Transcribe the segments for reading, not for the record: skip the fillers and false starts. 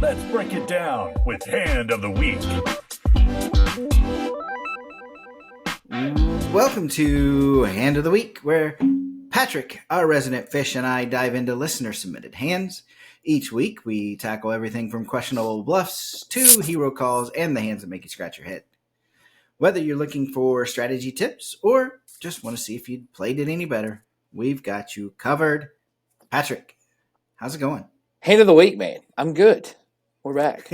Let's break it down with Hand of the Week. Welcome to Hand of the Week, where Patrick, our resident fish, and I dive into listener-submitted hands. Each week, we tackle everything from questionable bluffs to hero calls and the hands that make you scratch your head. Whether you're looking for strategy tips or just want to see if you played it any better, we've got you covered. Patrick, how's it going? Hand of the week, man. I'm good. We're back.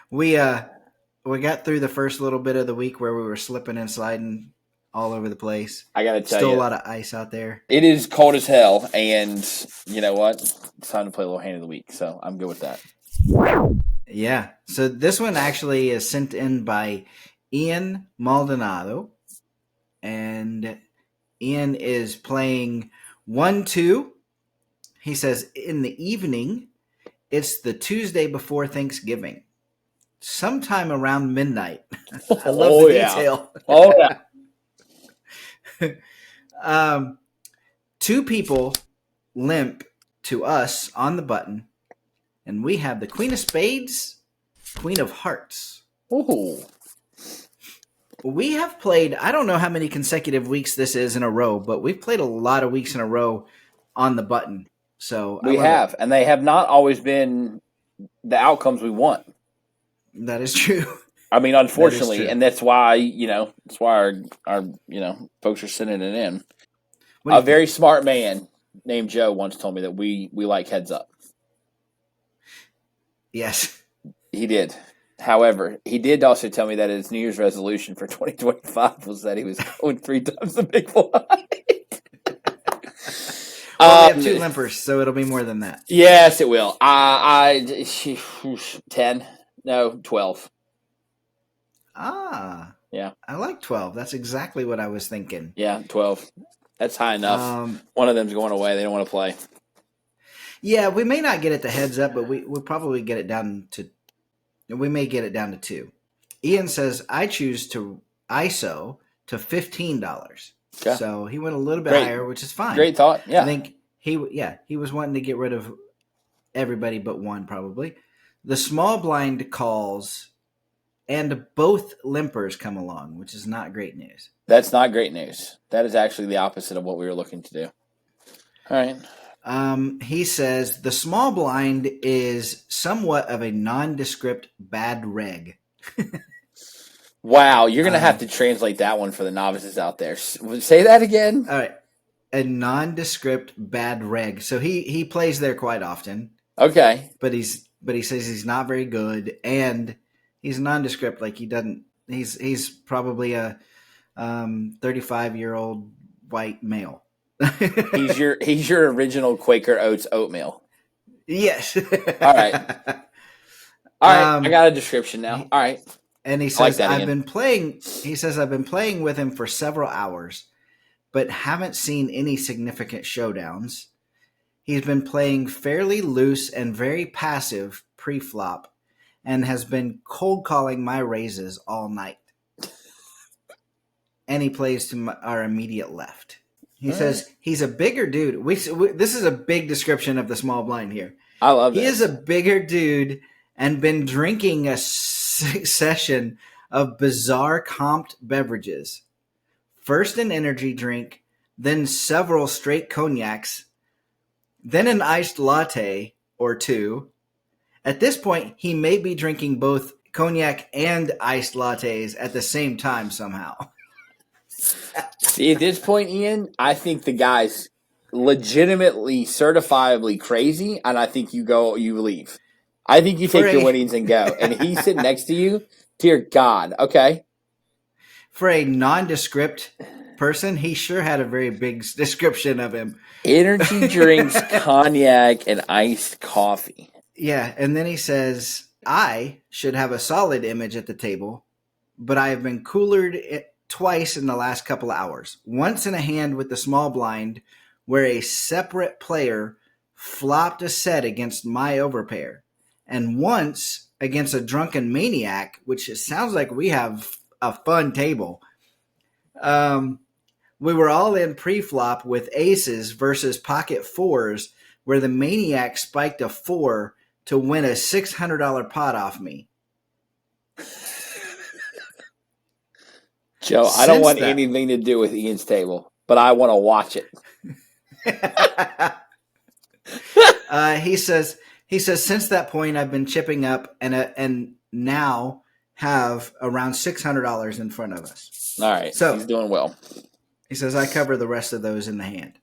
We got through the first little bit of the week where we were slipping and sliding all over the place. I got to tell you. Still a lot of ice out there. It is cold as hell, and you know what? It's time to play a little Hand of the Week, so I'm good with that. Yeah. So this one actually is sent in by Ian Maldonado, and Ian is playing 1-2. He says, in the evening, it's the Tuesday before Thanksgiving, sometime around midnight. I love the detail. Oh, yeah. Two people limp to us on the button, and we have the Queen of Spades, Queen of Hearts. Ooh. We have played, I don't know how many consecutive weeks this is in a row, but we've played a lot of weeks in a row on the button. So we have, and they have not always been the outcomes we want. That is true. I mean, unfortunately, and that's why, our folks are sending it in. A very smart man named Joe once told me that we like heads up. Yes. He did. However, he did also tell me that his New Year's resolution for 2025 was that he was going 3 times the big blind. Well, we have 2 limpers, so it'll be more than that. Yes, it will. 10. No, 12. Ah. Yeah. I like 12. That's exactly what I was thinking. Yeah, 12. That's high enough. One of them's going away. They don't want to play. Yeah, we may not get it to heads up, but we'll probably get it down to – we may get it down to 2. Ian says, I choose to ISO to $15. Okay. So he went a little bit higher, which is fine. Great thought, yeah. I think he was wanting to get rid of everybody but one probably. The small blind calls and both limpers come along, which is not great news. That's not great news. That is actually the opposite of what we were looking to do. All right. He says the small blind is somewhat of a nondescript bad reg. Wow, you're going to have to translate that one for the novices out there. Say that again. All right. A nondescript bad reg. So he plays there quite often. Okay. But he says he's not very good, and he's nondescript. Like he doesn't. He's probably a 35-year-old white male. he's your original Quaker Oats oatmeal. Yes. All right. I got a description now. All right. And he says I've been playing with him for several hours, but haven't seen any significant showdowns. He's been playing fairly loose and very passive pre-flop, and has been cold calling my raises all night. And he plays to our immediate left. He says he's a bigger dude. This is a big description of the small blind here. I love it. He is a bigger dude and been drinking a session of bizarre comped beverages. First an energy drink, then several straight cognacs, then an iced latte or 2. At this point, he may be drinking both cognac and iced lattes at the same time somehow. See, at this point, Ian, I think the guy's legitimately, certifiably crazy, and I think you leave. I think you take your winnings and go. And he's sitting next to you. Dear God. Okay. For a nondescript person, he sure had a very big description of him. Energy drinks, cognac, and iced coffee. Yeah, and then he says, I should have a solid image at the table, but I have been coolered twice in the last couple of hours. Once in a hand with the small blind, where a separate player flopped a set against my overpair. And once against a drunken maniac, which it sounds like we have a fun table. We were all in pre-flop with aces versus pocket 4s, where the maniac spiked a 4 to win a $600 pot off me. Joe, I don't want anything to do with Ian's table, but I want to watch it. He says since that point I've been chipping up and now have around $600 in front of us. All right, so he's doing well. He says I cover the rest of those in the hand.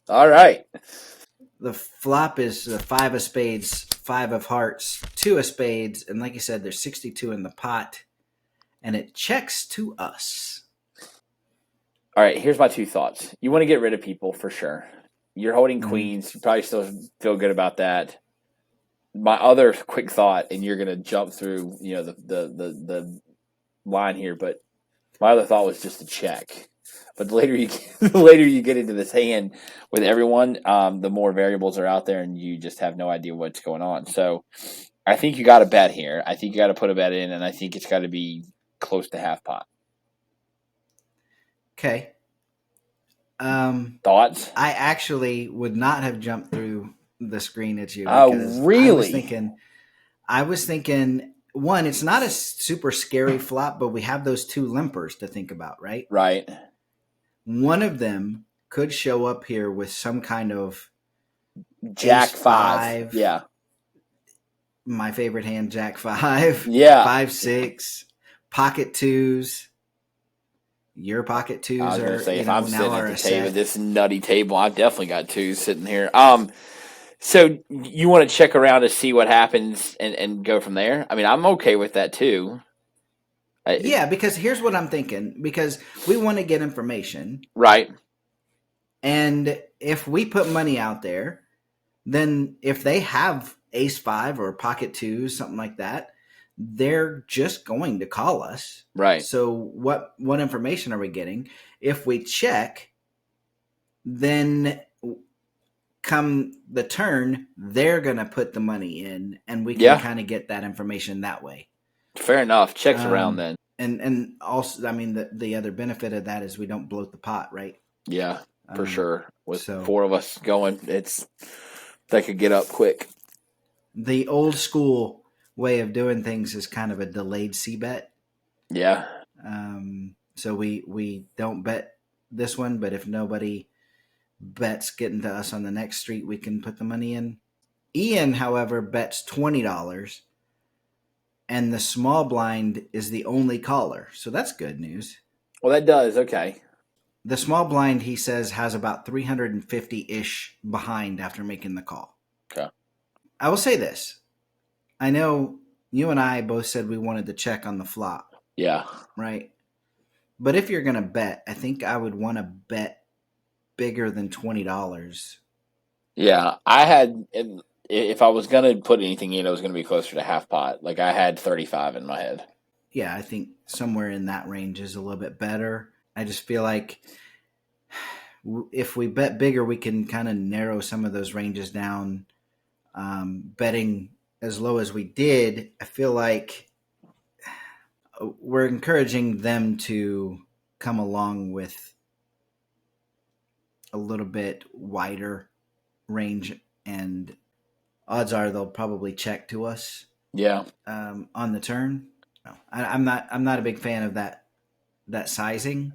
All right. The flop is the 5 of spades, 5 of hearts, 2 of spades, and like you said, there's 62 in the pot, and it checks to us. All right, here's my 2 thoughts. You want to get rid of people for sure. You're holding queens. You probably still feel good about that. My other quick thought, and you're going to jump through, the line here, but my other thought was just to check. But the later you get into this hand with everyone, the more variables are out there, and you just have no idea what's going on. So I think you got to bet here. I think you got to put a bet in, and I think it's got to be close to half pot. Okay. Thoughts? I actually would not have jumped through the screen at you. Oh, really? I was thinking, one, it's not a super scary flop, but we have those 2 limpers to think about, right? Right. One of them could show up here with some kind of Jack 5. Yeah. My favorite hand, Jack 5. Yeah. 5, 6, pocket 2s. Your pocket 2s I was going to say, if I'm sitting at the table, this nutty table, I've definitely got 2s sitting here. So you want to check around to see what happens and go from there? I mean, I'm okay with that too. Yeah, because here's what I'm thinking. Because we want to get information. Right. And if we put money out there, then if they have ace 5 or pocket 2s, something like that, they're just going to call us. Right. So what information are we getting? If we check, then come the turn, they're going to put the money in, and we can kind of get that information that way. Fair enough. Checks around then. And also, I mean, the other benefit of that is we don't bloat the pot, right? Yeah, for sure. With 4 of us going, that could get up quick. The old school way of doing things is kind of a delayed c-bet. Yeah. So we don't bet this one, but if nobody bets getting to us on the next street, we can put the money in. Ian, however, bets $20, and the small blind is the only caller. So that's good news. Well, that does. Okay. The small blind, he says, has about 350-ish behind after making the call. Okay. I will say this. I know you and I both said we wanted to check on the flop. Yeah. Right? But if you're going to bet, I think I would want to bet bigger than $20. Yeah. If I was going to put anything in, it was going to be closer to half pot. Like I had 35 in my head. Yeah, I think somewhere in that range is a little bit better. I just feel like if we bet bigger, we can kind of narrow some of those ranges down. Betting as low as we did, I feel like we're encouraging them to come along with a little bit wider range, and odds are they'll probably check to us. Yeah. On the turn. No, I'm not a big fan of that sizing,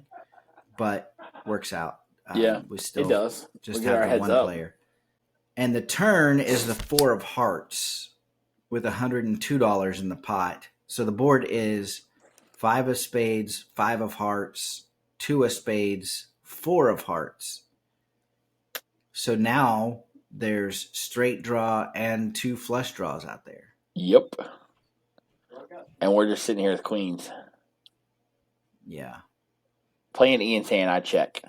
but works out. We still it does. Just have the one player. And the turn is the 4 of hearts with $102 in the pot. So the board is 5 of spades, 5 of hearts, 2 of spades, 4 of hearts. So now there's straight draw and 2 flush draws out there. Yep. And we're just sitting here with queens. Yeah. Playing Ian's hand, I check.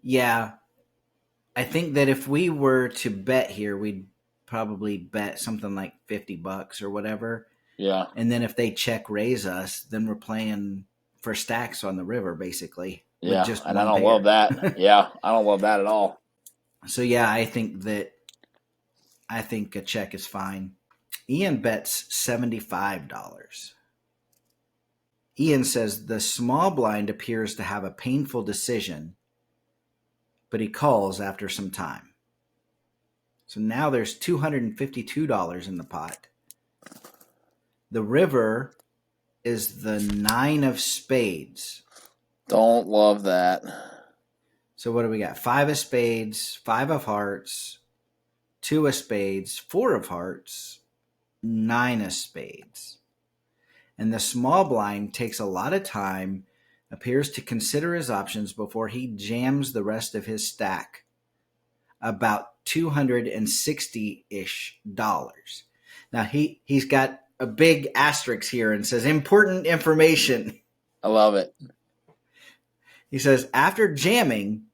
Yeah. I think that if we were to bet here, we'd probably bet something like $50 or whatever. Yeah. And then if they check raise us, then we're playing for stacks on the river, basically. Yeah. And I don't love that. Yeah. I don't love that at all. So, yeah, I think a check is fine. Ian bets $75. Ian says the small blind appears to have a painful decision, but he calls after some time. So now there's $252 in the pot. The river is the 9 of spades. Don't love that. So what do we got? 5 of spades, 5 of hearts, 2 of spades, 4 of hearts, 9 of spades. And the small blind takes a lot of time, appears to consider his options before he jams the rest of his stack. About $260-ish. Now he's got a big asterisk here and says important information. I love it. He says, after jamming,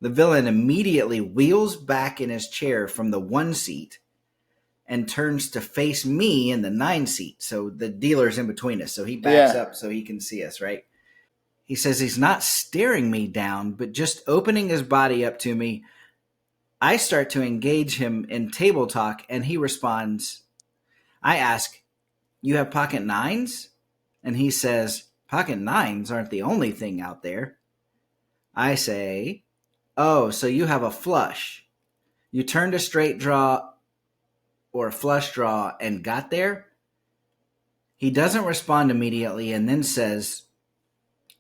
the villain immediately wheels back in his chair from the 1 seat and turns to face me in the 9 seat. So the dealer's in between us. So he backs up so he can see us, right? He says he's not staring me down, but just opening his body up to me. I start to engage him in table talk, and he responds. I ask, you have pocket 9s? And he says, pocket 9s aren't the only thing out there. I say, oh, so you have a flush. You turned a straight draw or a flush draw and got there? He doesn't respond immediately and then says,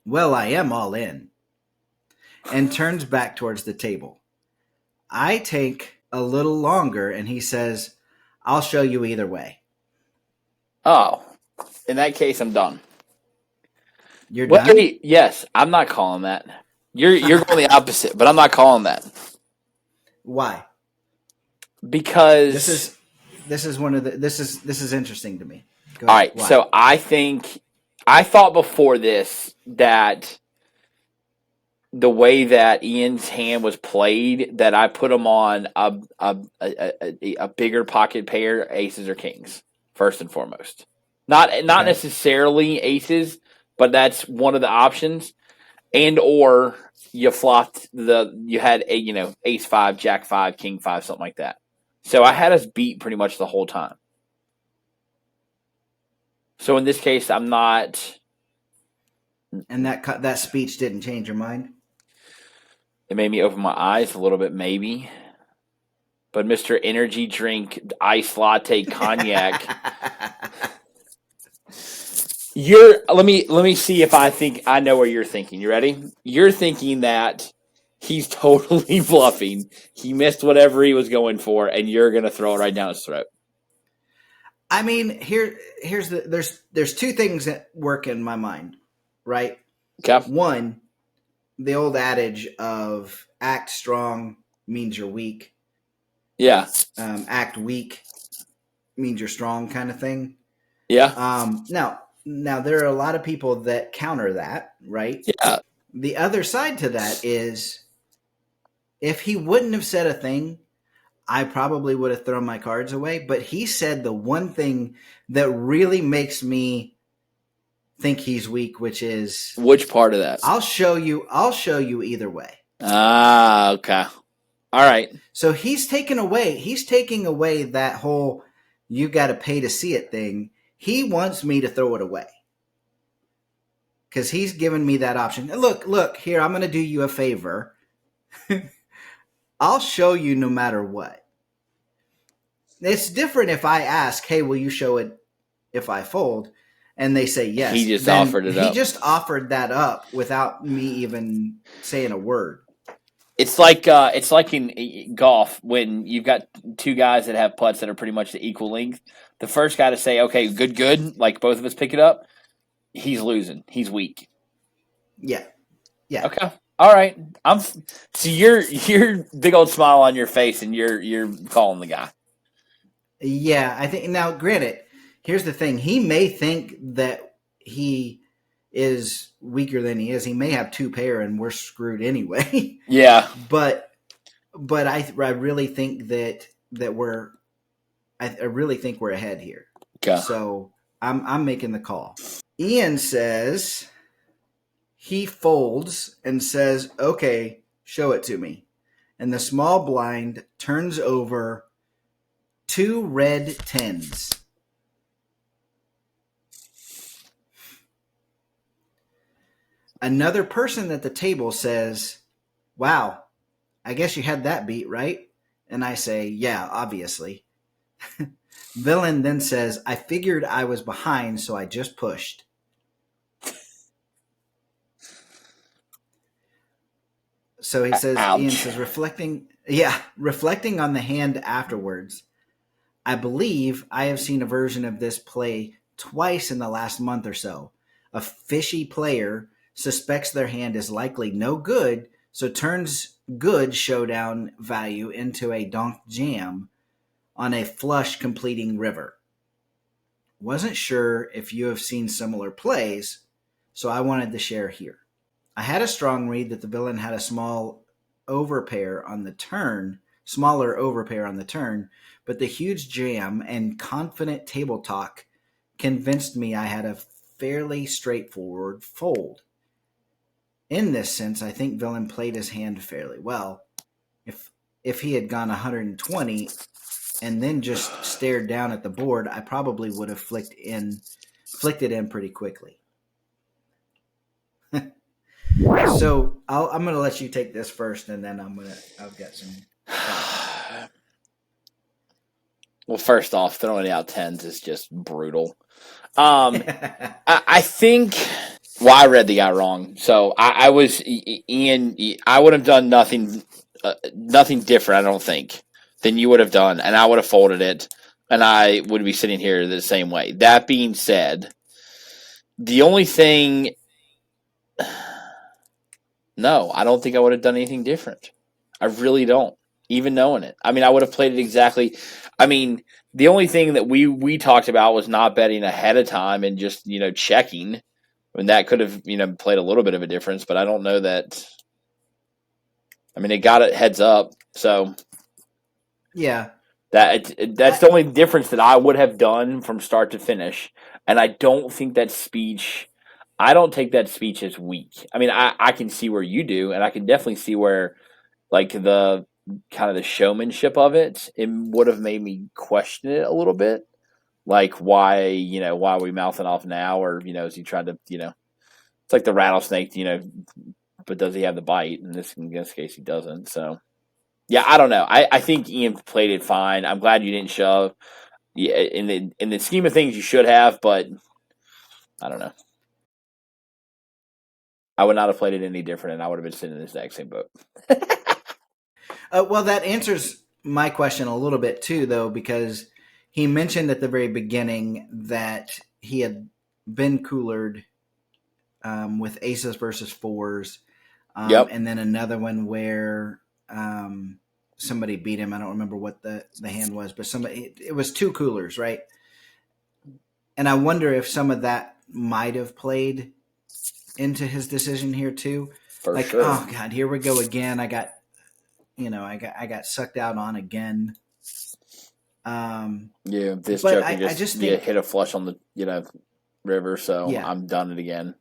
well, I am all in, and turns back towards the table. I take a little longer, and he says, I'll show you either way. Oh, in that case, I'm done. You're done? Yes, I'm not calling that. You're going the opposite, but I'm not calling that. Why? Because this is interesting to me. All right, why? So I thought before this that the way that Ian's hand was played, that I put him on a bigger pocket pair, aces or kings, first and foremost. Not necessarily aces, but that's one of the options. And or you flopped you had ace 5, jack 5, king 5, something like that. So I had us beat pretty much the whole time. So in this case, I'm not. And that speech didn't change your mind? It made me open my eyes a little bit, maybe. But Mr. Energy Drink, Ice Latte, Cognac. Let me see if I think I know where you're thinking. You ready? You're thinking that he's totally bluffing. He missed whatever he was going for, and you're gonna throw it right down his throat. I mean, there's two things that work in my mind, right? Okay. One, the old adage of act strong means you're weak. Yeah. Act weak means you're strong, kind of thing. Yeah. Now there are a lot of people that counter that, right? Yeah. The other side to that is, if he wouldn't have said a thing, I probably would have thrown my cards away. But he said the one thing that really makes me think he's weak, which is, which part of that? I'll show you either way. Ah, okay. All right. So he's taking away that whole you got to pay to see it thing. He wants me to throw it away because he's given me that option. Look here, I'm going to do you a favor. I'll show you no matter what. It's different if I ask, hey, will you show it if I fold? And they say yes. He just offered it up. He just offered that up without me even saying a word. It's like in golf when you've got two guys that have putts that are pretty much the equal length. The first guy to say, okay, good, like both of us pick it up, he's losing. He's weak. Yeah. Okay. All right. So you're big old smile on your face, and you're calling the guy. Yeah, I think now. Granted, here's the thing: he may think that he is weaker than he is. He may have two pair, and we're screwed anyway. Yeah. But I really think that we're. I really think we're ahead here. Okay. So I'm making the call. Ian says he folds and says, okay, show it to me. And the small blind turns over 2 red 10s. Another person at the table says, wow, I guess you had that beat, right? And I say, yeah, obviously. Villain then says, I figured I was behind, so I just pushed. So he says, Ouch. Ian says, reflecting on the hand afterwards. I believe I have seen a version of this play twice in the last month or so. A fishy player suspects their hand is likely no good, so turns good showdown value into a donk jam on a flush completing river. Wasn't sure if you have seen similar plays, so I wanted to share here. I had a strong read that the villain had a smaller overpair on the turn, but the huge jam and confident table talk convinced me I had a fairly straightforward fold. In this sense, I think villain played his hand fairly well. If he had gone 120 and then just stared down at the board, I probably would have flicked it in pretty quickly. So I'm going to let you take this first, and then I've got some. Well, first off, throwing out tens is just brutal. I think. Well, I read the guy wrong. So I was Ian. I would have done nothing different. I don't think than you would have done, and I would have folded it, and I would be sitting here the same way. That being said, the only thing. No, I don't think I would have done anything different. I really don't, even knowing it. I mean, I would have played it exactly. I mean, the only thing that we talked about was not betting ahead of time and just, checking. And that could have, played a little bit of a difference, but I don't know that. I mean, it got it heads up. So, yeah. That's the only difference that I would have done from start to finish. And I don't think that speech. I don't take that speech as weak. I mean, I can see where you do, and I can definitely see where, like, the kind of the showmanship of it would have made me question it a little bit. Like, why are we mouthing off now? Or, is he trying to, it's like the rattlesnake, but does he have the bite? In this case, he doesn't. So, yeah, I don't know. I think Ian played it fine. I'm glad you didn't shove. Yeah, in the scheme of things, you should have, but I don't know. I would not have played it any different, and I would have been sitting in the exact same boat. Well, that answers my question a little bit too, though, because he mentioned at the very beginning that he had been coolered with aces versus fours, Yep. and then another one where somebody beat him. I don't remember what the hand was, but it was two coolers, right? And I wonder if some of that might have played into his decision here too. For sure. Oh God, here we go again. I got sucked out on again. This but joker I just think, hit a flush on the river, so yeah. I'm done it again.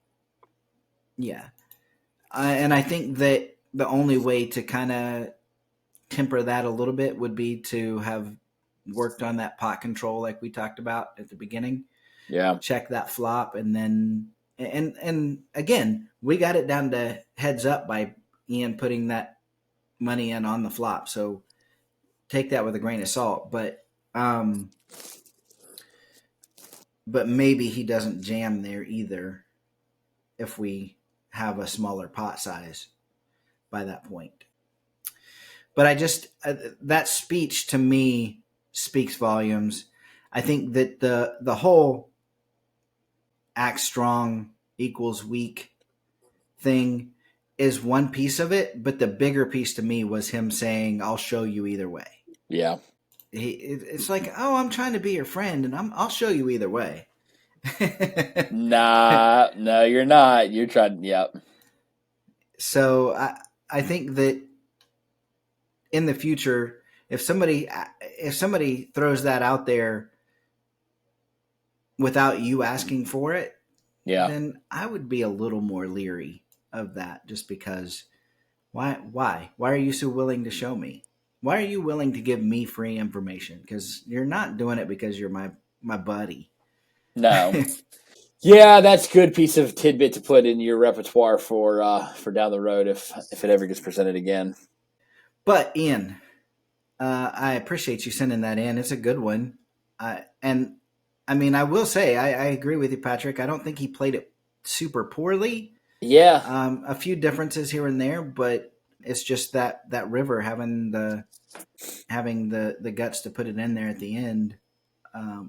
Yeah, and I think that the only way to kind of temper that a little bit would be to have worked on that pot control like we talked about at the beginning. Yeah, check that flop, and then and again, we got it down to heads up by Ian putting that money in on the flop. So take that with a grain of salt, but maybe he doesn't jam there either if we have a smaller pot size by that point. But I just that speech to me speaks volumes. I think that the whole act strong equals weak thing is one piece of it, but the bigger piece to me was him saying, "I'll show you either way." Yeah, it's like, oh, I'm trying to be your friend, and I'll show you either way. Nah, no, you're not. You're trying. Yep. So I think that in the future, if somebody throws that out there without you asking for it, yeah, then I would be a little more leery of that, just because why are you so willing to show me? Why are you willing to give me free information? Because you're not doing it because you're my buddy. No. Yeah, that's a good piece of tidbit to put in your repertoire for down the road if it ever gets presented again. But Ian, I appreciate you sending that in. It's a good one. And I mean, I will say, I agree with you, Patrick. I don't think he played it super poorly. Yeah. A few differences here and there, but it's just that River having the guts to put it in there at the end,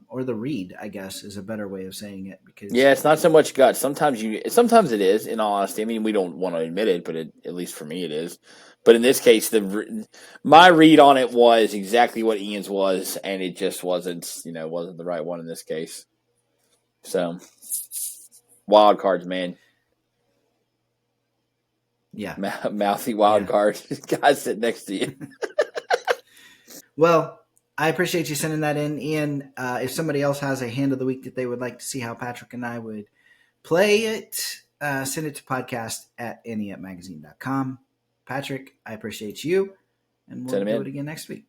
or the read, I guess, is a better way of saying it. Because Yeah, it's not so much guts. Sometimes it is. In all honesty, I mean, we don't want to admit it, but at least for me, it is. But in this case, my read on it was exactly what Ian's was, and it just wasn't the right one in this case. So, wild cards, man. yeah, Mouthy wild cards. Guys sit next to you. Well, I appreciate you sending that in, Ian. If somebody else has a hand of the week that they would like to see how Patrick and I would play it, send it to podcast@anietmagazine.com. Patrick, I appreciate you, and we'll do it again next week.